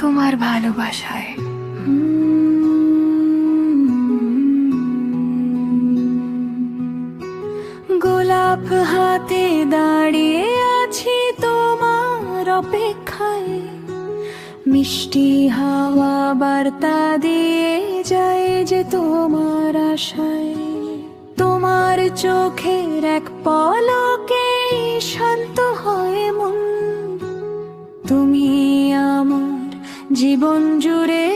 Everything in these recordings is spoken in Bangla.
তোমার ভালোবাসায়। গোলাপ হাতে দাঁড়িয়ে আছি তোমার অপেক্ষায়, মিষ্টি হাওয়া বার্তা দিয়ে যায় যে তোমার আশায়। তোমার চোখের এক পলকে শান্ত হয় মন, তুমি আমার জীবন জুড়ে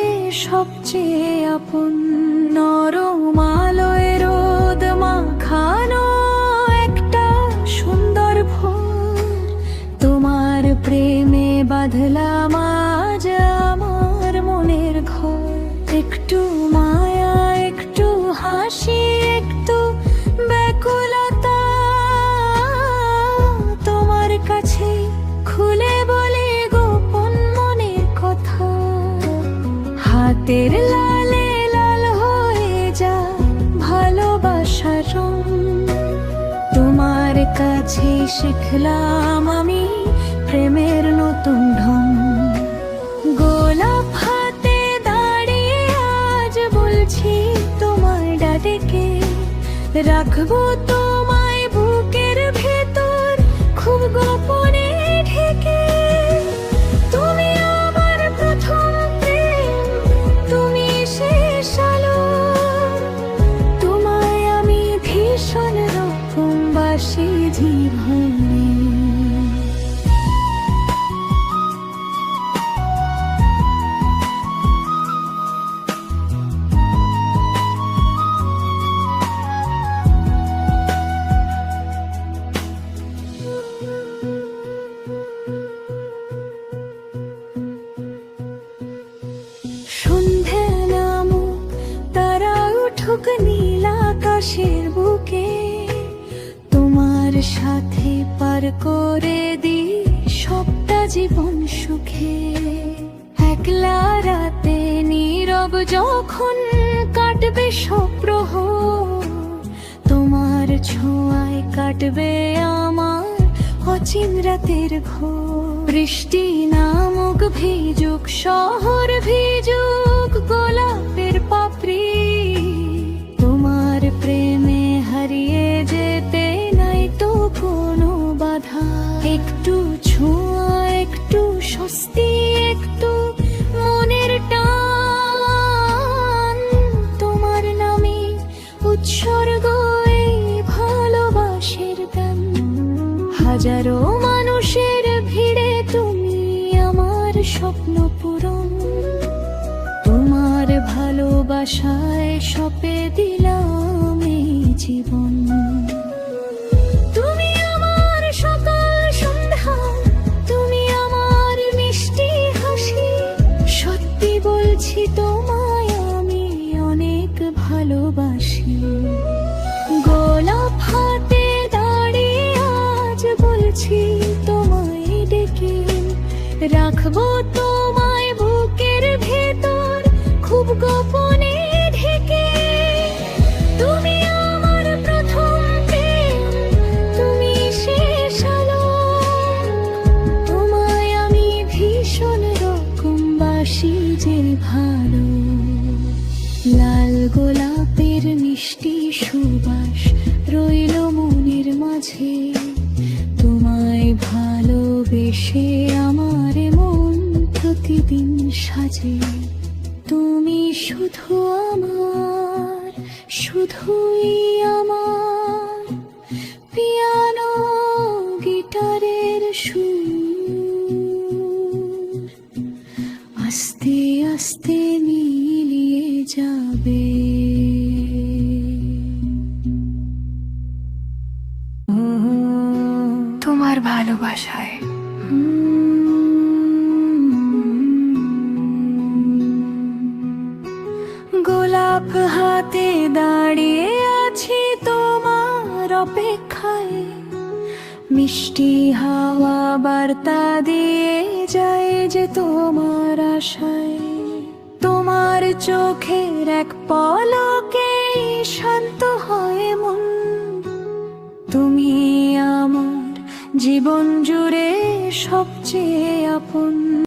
সবচেয়ে আপন। নরম আলোয় রোদ মাখানো একটা সুন্দর ভোর, তোমার প্রেমে বাঁধলাম আজ আমার মনের ঘর। একটু মায়া, একটু হাসি, একটু ব্যাকুলতা, তোমার কাছে খুলে বলি গোপন মনের কথা। হাতের লালে লাল হয়ে যা ভালোবাসার রং, তোমার কাছে শিখলাম আমি প্রেমের নতুন ঢং। গোলাপ হাতে দাঁড়িয়ে আজ বলছি তোমার ডাকে, রাখবো তোমায় বুকের ভেতর খুব গোপনে ঢেকে। তুমি আমার প্রথম প্রেম, তুমি শেষ আলো, তোমায় আমি ভীষণ রকম বাসি জীবনে। সন্ধে নামুক, তারা উঠুক নীল আকাশের বুকে, তোমার সাথে পার করে দি সবটা জীবন সুখে। একলা রাতে নীরব যখন কাটবে সব প্রহর, তোমার ছোঁয়ায় কাটবে আমার অচিন রাতের ঘোর। বৃষ্টি নামুক, ভিজুক শহর, ভিজুক গোলাপের পাপড়ি, তোমার প্রেমে হারিয়ে যেতে নাই তো কোনো বাধা। একটু ছোঁয়া, একটু স্বস্তি, একটু মনের টান, তোমার নামে উৎসর্গ এই ভালোবাসার গান। হাজারো মানুষের ভিড়ে তুমি আমার স্বপ্ন পূরণ, তোমার ভালোবাসায় সঁপে দিলাম এই জীবন। তুমি আমার সকাল সন্ধ্যা, তুমি আমার মিষ্টি হাসি, সত্যি বলছি তোমায় আমি অনেক ভালোবাসি। গোলাপ হাতে দাঁড়িয়ে আজ বলছি তোমায় ডেকে, রাখবো তোমায় বুকের ভেতর খুব গোপনে ঢেকে। তুমি আমার প্রথম প্রেম, তুমি শেষ আলো, তোমায় আমি ভীষণ রকম বাসি যে ভালো। লাল গোলাপের মিষ্টি সুবাস রইল মনের মাঝে, তোমায় ভালোবেসে আমার মন প্রতিদিন সাজে। তুমি শুধু আমার, শুধুই আমার পিয়ানো গিটারের সুর, আস্তে আস্তে মিলিয়ে যাবে। তোমার ভালোবাসায়। গোলাপ হাতে দাঁড়িয়ে আছি তোমার অপেক্ষায়, মিষ্টি হাওয়া বার্তা দিয়ে যায় যে তোমার আশায়। তোমার চোখের এক পলকে শান্ত হয় মন, তুমি আমার জীবন জুড়ে সবচেয়ে আপন।